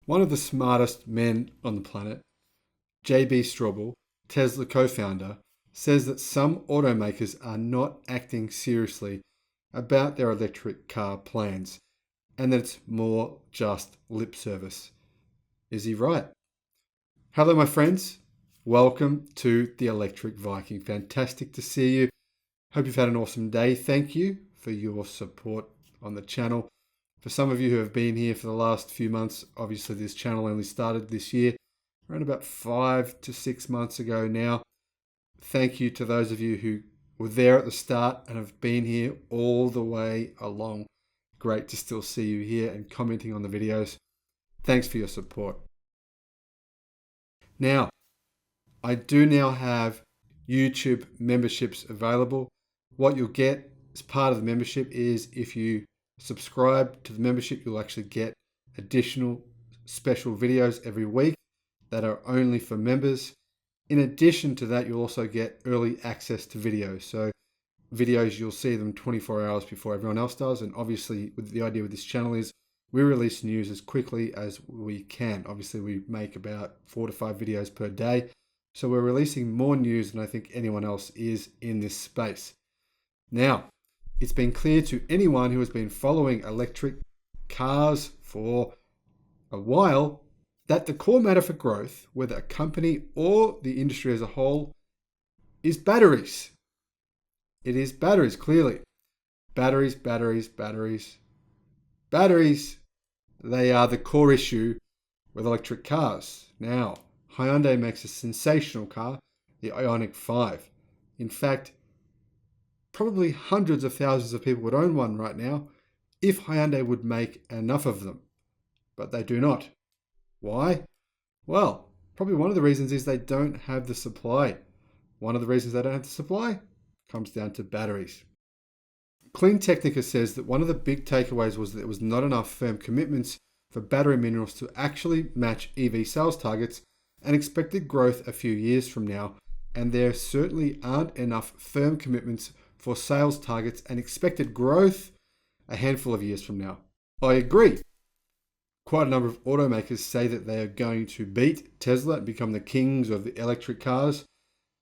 One of the smartest men on the planet, JB Straubel, Tesla co-founder, says that some automakers are not acting seriously about their electric car plans and that it's more just lip service. Is he right? Hello, my friends. Welcome to the Electric Viking. Fantastic to see you. Hope you've had an awesome day. Thank you for your support on the channel. For some of you who have been here for the last few months, obviously this channel only started this year, around about 5 to 6 months ago now. Thank you to those of you who were there at the start and have been here all the way along. Great to still see you here and commenting on the videos. Thanks for your support. Now, I do now have YouTube memberships available. What you'll get as part of the membership is if you subscribe to the membership, you'll actually get additional special videos every week that are only for members. In addition to that, you'll also get early access to videos. So videos, you'll see them 24 hours before everyone else does. And obviously, the idea with this channel is we release news as quickly as we can. Obviously, we make about 4 to 5 videos per day. So we're releasing more news than I think anyone else is in this space. Now, it's been clear to anyone who has been following electric cars for a while that the core matter for growth, whether a company or the industry as a whole, is batteries. It is batteries, clearly. Batteries. They are the core issue with electric cars. Now, Hyundai makes a sensational car, the Ioniq 5. In fact, probably hundreds of thousands of people would own one right now if Hyundai would make enough of them. But they do not. Why? Well, probably one of the reasons is they don't have the supply. One of the reasons they don't have the supply comes down to batteries. Clean Technica says that one of the big takeaways was that there was not enough firm commitments for battery minerals to actually match EV sales targets and expected growth a few years from now, and there certainly aren't enough firm commitments for sales targets and expected growth a handful of years from now. I agree. Quite a number of automakers say that they are going to beat Tesla and become the kings of the electric cars.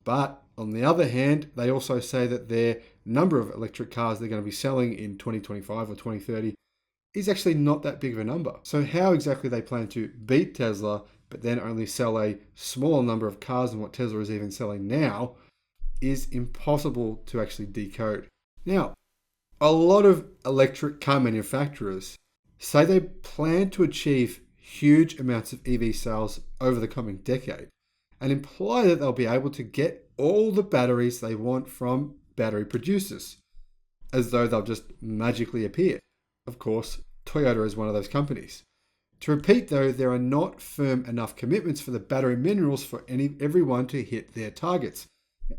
But on the other hand, they also say that their number of electric cars they're going to be selling in 2025 or 2030 is actually not that big of a number. So how exactly they plan to beat Tesla, but then only sell a smaller number of cars than what Tesla is even selling now, is impossible to actually decode. Now, a lot of electric car manufacturers say they plan to achieve huge amounts of EV sales over the coming decade and imply that they'll be able to get all the batteries they want from battery producers, as though they'll just magically appear. Of course, Toyota is one of those companies. To repeat though, there are not firm enough commitments for the battery minerals for everyone to hit their targets.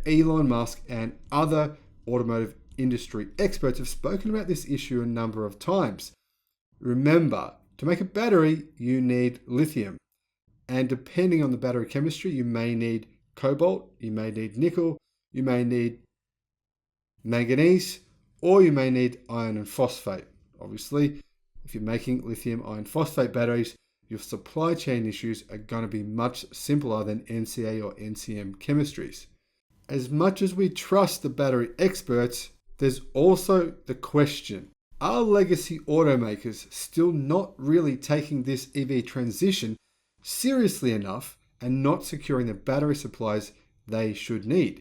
Elon Musk and other automotive industry experts have spoken about this issue a number of times. Remember, to make a battery, you need lithium. And depending on the battery chemistry, you may need cobalt, you may need nickel, you may need manganese, or you may need iron and phosphate. Obviously, if you're making lithium iron phosphate batteries, your supply chain issues are going to be much simpler than NCA or NCM chemistries. As much as we trust the battery experts, there's also the question, are legacy automakers still not really taking this EV transition seriously enough and not securing the battery supplies they should need?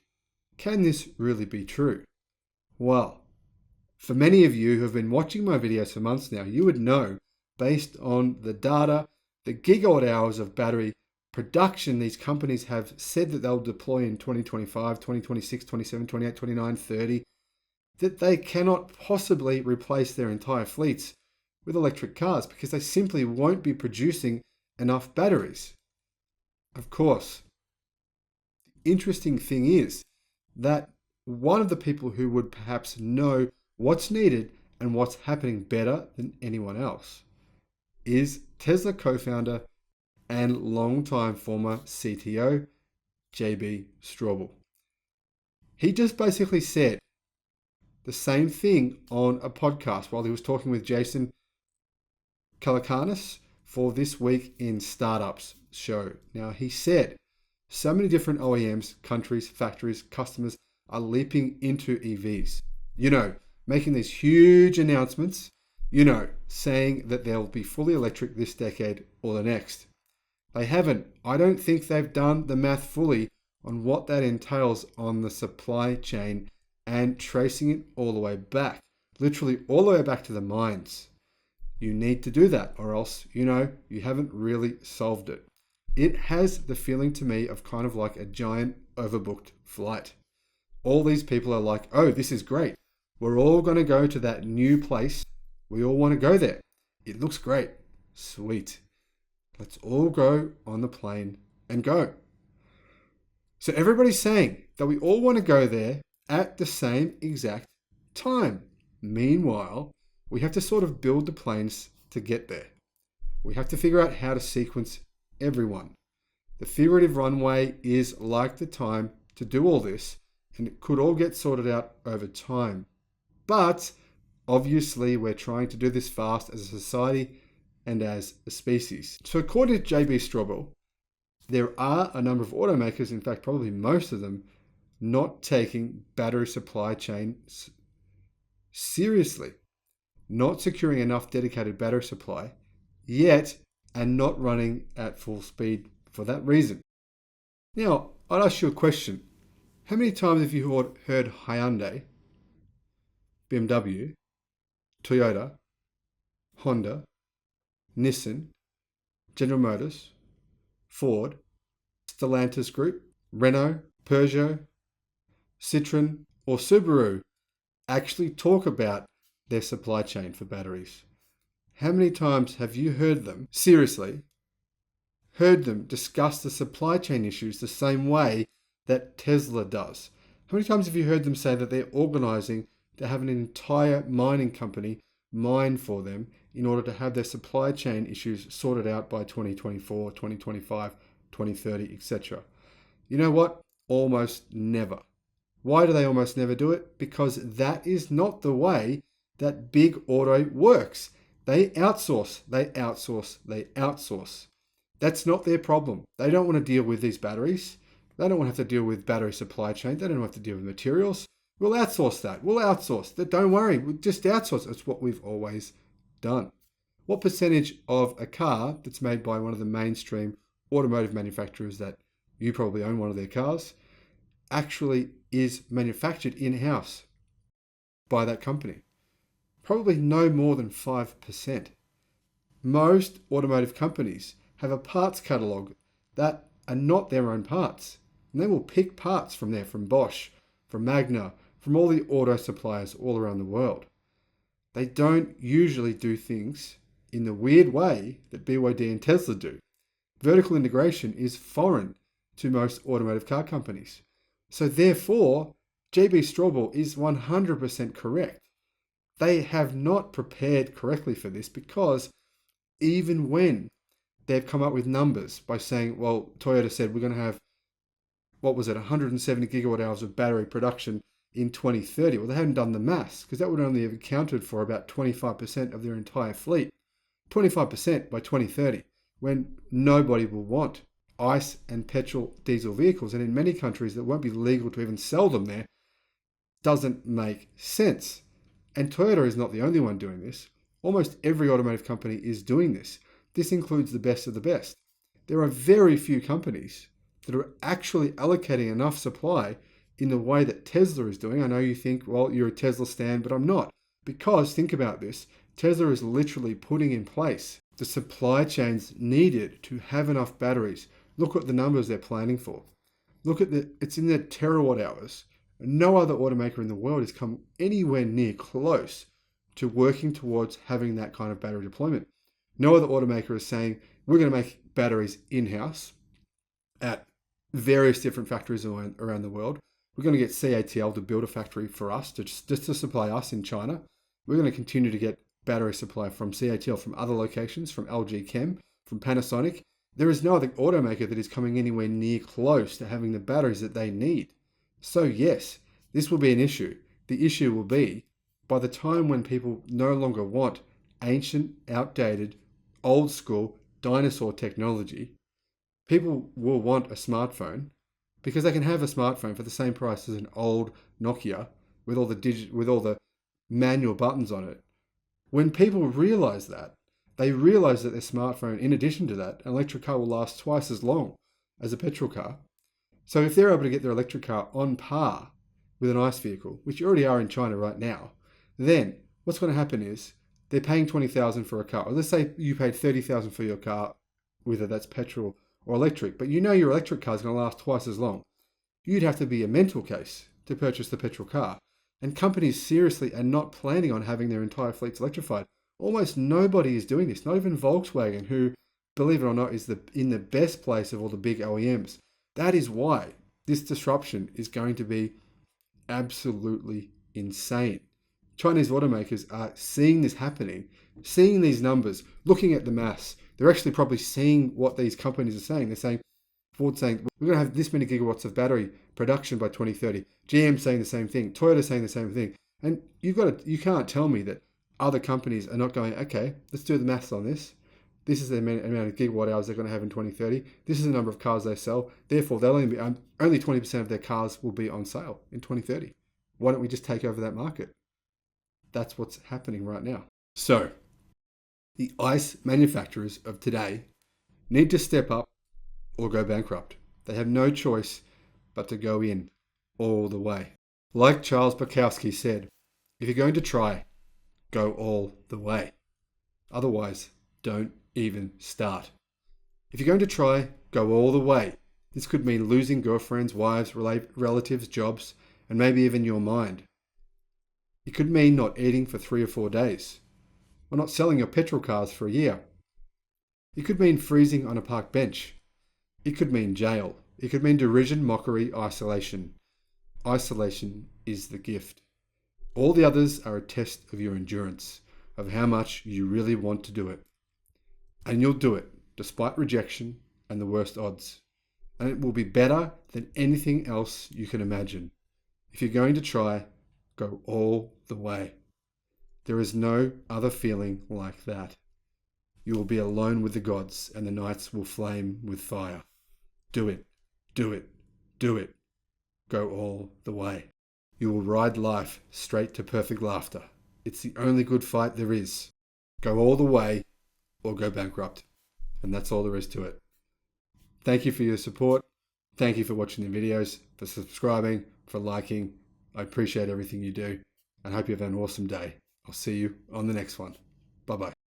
Can this really be true? Well, for many of you who have been watching my videos for months now, you would know, based on the data, the gigawatt hours of battery production these companies have said that they'll deploy in 2025, 2026, 27, 28, 29, 30, that they cannot possibly replace their entire fleets with electric cars because they simply won't be producing enough batteries. Of course, the interesting thing is that one of the people who would perhaps know what's needed and what's happening better than anyone else is Tesla co-founder and longtime former CTO, JB Straubel. He just basically said the same thing on a podcast while he was talking with Jason Calacanis for This Week in Startups show. Now, he said, so many different OEMs, countries, factories, customers are leaping into EVs. Making these huge announcements, saying that they'll be fully electric this decade or the next. They haven't. I don't think they've done the math fully on what that entails on the supply chain and tracing it all the way back, literally all the way back to the mines. You need to do that, or else, you haven't really solved it. It has the feeling to me of kind of like a giant overbooked flight. All these people are like, oh, this is great. We're all going to go to that new place. We all want to go there. It looks great. Sweet. Let's all go on the plane and go. So everybody's saying that we all want to go there at the same exact time. Meanwhile, we have to sort of build the planes to get there. We have to figure out how to sequence everyone. The figurative runway is like the time to do all this, and it could all get sorted out over time. But obviously, we're trying to do this fast as a society and as a species. So according to JB Straubel, there are a number of automakers, in fact, probably most of them, not taking battery supply chains seriously, not securing enough dedicated battery supply yet, and not running at full speed for that reason. Now, I'd ask you a question. How many times have you heard Hyundai, BMW, Toyota, Honda, Nissan, General Motors, Ford, Stellantis Group, Renault, Peugeot, Citroën, or Subaru actually talk about their supply chain for batteries? How many times have you heard them, seriously, heard them discuss the supply chain issues the same way that Tesla does? How many times have you heard them say that they're organizing to have an entire mining company mine for them in order to have their supply chain issues sorted out by 2024, 2025, 2030, etc.? You know what? Almost never. Why do they almost never do it? Because that is not the way that big auto works. They outsource, they outsource, they outsource. That's not their problem. They don't want to deal with these batteries. They don't want to have to deal with battery supply chain. They don't have to deal with materials. We'll outsource that. We'll outsource that. Don't worry. We'll just outsource. It's what we've always done. What percentage of a car that's made by one of the mainstream automotive manufacturers that you probably own one of their cars actually is manufactured in-house by that company? Probably no more than 5%. Most automotive companies have a parts catalog that are not their own parts. And they will pick parts from there, from Bosch, from Magna, from all the auto suppliers all around the world. They don't usually do things in the weird way that BYD and Tesla do. Vertical integration is foreign to most automotive car companies. So therefore, JB Straubel is 100% correct. They have not prepared correctly for this, because even when they've come up with numbers by saying, well, Toyota said we're going to have, 170 gigawatt hours of battery production in 2030. Well, they haven't done the maths, because that would only have accounted for about 25% of their entire fleet. 25% by 2030, when nobody will want ICE and petrol diesel vehicles, and in many countries that won't be legal to even sell them there, doesn't make sense. And Toyota is not the only one doing this. Almost every automotive company is doing this. This includes the best of the best. There are very few companies that are actually allocating enough supply in the way that Tesla is doing. I know you think, well, you're a Tesla stan, but I'm not. Because think about this. Tesla is literally putting in place the supply chains needed to have enough batteries. Look at the numbers they're planning for. It's in their terawatt hours. No other automaker in the world has come anywhere near close to working towards having that kind of battery deployment. No other automaker is saying, we're going to make batteries in-house at various different factories around the world. We're going to get CATL to build a factory for us, just to supply us in China. We're going to continue to get battery supply from CATL from other locations, from LG Chem, from Panasonic. There is no other automaker that is coming anywhere near close to having the batteries that they need. So yes, this will be an issue. The issue will be, by the time when people no longer want ancient, outdated, old school dinosaur technology, people will want a smartphone because they can have a smartphone for the same price as an old Nokia with all the manual buttons on it. When people realize that, they realize that their smartphone, in addition to that, an electric car will last twice as long as a petrol car. So if they're able to get their electric car on par with an ICE vehicle, which you already are in China right now, then what's going to happen is they're paying $20,000 for a car. Or let's say you paid $30,000 for your car, whether that's petrol or electric, but you know your electric car is going to last twice as long. You'd have to be a mental case to purchase the petrol car. And companies seriously are not planning on having their entire fleets electrified. Almost nobody is doing this, not even Volkswagen, who, believe it or not, is in the best place of all the big OEMs. That is why this disruption is going to be absolutely insane. Chinese automakers are seeing this happening, seeing these numbers, looking at the maths. They're actually probably seeing what these companies are saying. They're saying, Ford saying, we're going to have this many gigawatts of battery production by 2030. GM saying the same thing. Toyota saying the same thing. And you can't tell me that other companies are not going, okay, let's do the maths on this. This is the amount of gigawatt hours they're going to have in 2030. This is the number of cars they sell. Therefore, they'll only 20% of their cars will be on sale in 2030. Why don't we just take over that market? That's what's happening right now. So, the ICE manufacturers of today need to step up or go bankrupt. They have no choice but to go in all the way. Like Charles Bukowski said, if you're going to try, go all the way. Otherwise, don't even start. If you're going to try, go all the way. This could mean losing girlfriends, wives, relatives, jobs, and maybe even your mind. It could mean not eating for 3 or 4 days, or not selling your petrol cars for a year. It could mean freezing on a park bench. It could mean jail. It could mean derision, mockery, isolation. Isolation is the gift. All the others are a test of your endurance, of how much you really want to do it. And you'll do it, despite rejection and the worst odds. And it will be better than anything else you can imagine. If you're going to try, go all the way. There is no other feeling like that. You will be alone with the gods, and the nights will flame with fire. Do it, do it, do it. Go all the way. You will ride life straight to perfect laughter. It's the only good fight there is. Go all the way or go bankrupt. And that's all there is to it. Thank you for your support. Thank you for watching the videos, for subscribing, for liking. I appreciate everything you do, and hope you have an awesome day. I'll see you on the next one. Bye-bye.